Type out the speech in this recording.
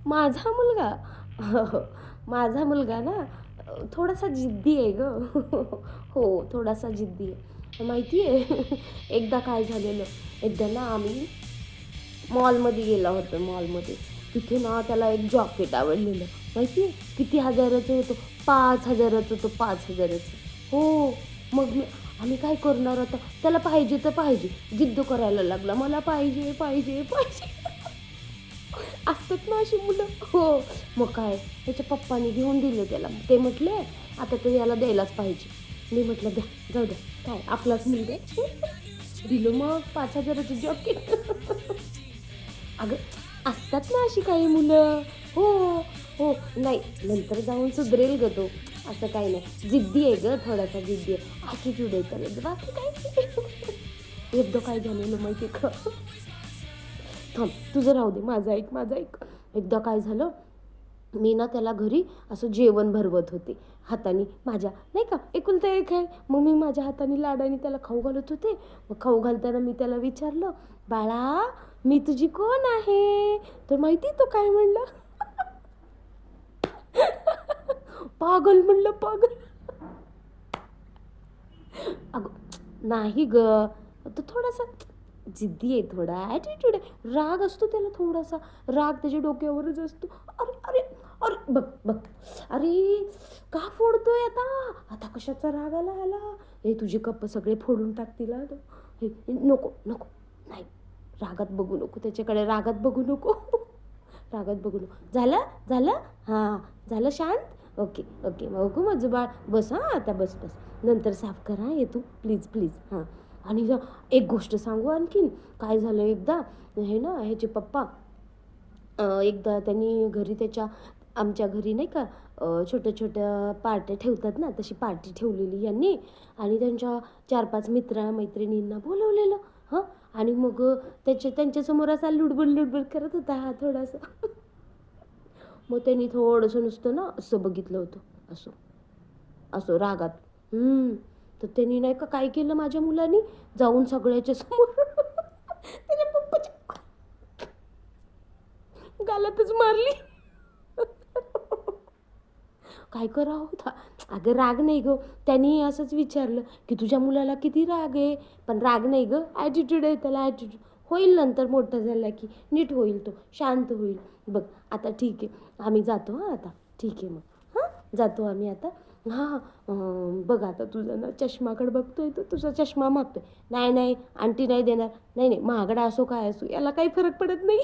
माझा मुलगा हो, माझा मुलगा ना थोडासा जिद्दी आहे गं. हो, थोडासा जिद्दी आहे. माहिती आहे एकदा काय झालेलं, एकदा ना आम्ही मॉलमध्ये गेला होतो मॉलमध्ये. तिथे ना त्याला एक जॉकेट आवडलेलं. माहिती आहे किती हजाराचं होतं? 5,000चं होतं 5,000चं. हो. मग आम्ही काय करणार आता? त्याला पाहिजे तर पाहिजे. जिद्द करायला लागला. मला पाहिजे, पाहिजे, पाहिजे. असतात ना अशी मुलं. हो. मग काय त्याच्या पप्पांनी घेऊन दिलं त्याला. ते म्हटले, "आता तर याला द्यायलाच पाहिजे." मी म्हटलं, "द्या, जाऊ द्या. काय आपलाच मुलगा आहे." दिलं मग 5,000चं जॉकेट. अगं असतात ना अशी काही मुलं. हो, हो. नाही नंतर जाऊन सुधरेल गं तो. असं काही नाही. जिद्दी आहे गं, थोडासा जिद्दी आहे. ॲटिट्यूड आहे त्याला. बाकी काही नाही. एकदा काय झालेलं माहिती आहे का? थांब तुझं राहू दे. माझं ऐक, माझं ऐक. एकदा काय झालं, मी ना त्याला घरी असं जेवण भरवत होते हाताने माझ्या, नाही का, एकुलता एक आहे. मग मी माझ्या हाताने लाडाने त्याला खाऊ घालत होते. मग खाऊ घालताना मी त्याला विचारलं, "बाळा, मी तुझी कोण आहे?" तर माहिती तो काय म्हणलं? पागल म्हणलं, पागल. अगं नाही गं, तो थोडासा जिद्दी आहे, थोडा ॲटिट्यूड आहे. राग असतो त्याला थोडासा. राग त्याच्या डोक्यावरच असतो. अरे, अरे, अरे बघ, बघ. अरे, का फोडतोय आता? आता कशाचा राग आला ह्याला? हे तुझे कप सगळे फोडून टाकतील हां तो. हे नको, नको. नाही, रागात बघू नको त्याच्याकडे, रागात बघू नको. रागात बघू नको. झालं? झालं? हां, झालं शांत? Okay, okay. बघू माझं बाळ. बस हां, आता बस, बस. नंतर साफ कर हां, ये तू प्लीज, प्लीज. हां. आणि एक गोष्ट सांगू आणखीन, काय झालं एकदा, हे ना ह्याचे पप्पा एकदा त्यांनी घरी त्याच्या आमच्या घरी नाही का छोट्या-छोट्या पार्ट्या ठेवतात ना, तशी पार्टी ठेवलेली यांनी आणि त्यांच्या 4-5 मित्र-मैत्रिणींना बोलवलेलं हं. आणि मग त्यांच्यासमोर असा लुडबुड-लुडबुड करत होता हा थोडासा. मग त्यांनी थोडंसं नुसतं ना असं बघितलं होतं, असं, असं रागात. हं. तर त्यांनी नाही का काय केलं माझ्या मुलानी, जाऊन सगळ्याच्या समोर त्याच्या पप्पाच्या गालातच मारली. काय करावं होता? अगं राग नाही गं. त्यांनी असंच विचारलं, की "तुझ्या मुलाला किती राग आहे?" पण राग नाही गं, ॲटिट्यूड आहे त्याला, ॲटिट्यूड. होईल नंतर मोठा झाला की नीट होईल तो, शांत होईल. बघ आता ठीक आहे, आम्ही जातो हां आता. ठीक आहे मग. हां, जातो आम्ही आता. हां, बघ आता तुझा ना चष्माकडे बघतोय तो, तुझा चष्मा मागतोय. "नाही, नाही, आंटी नाही देणार." "नाही, नाही, महागडा असो काय असो, याला काही फरक पडत नाही."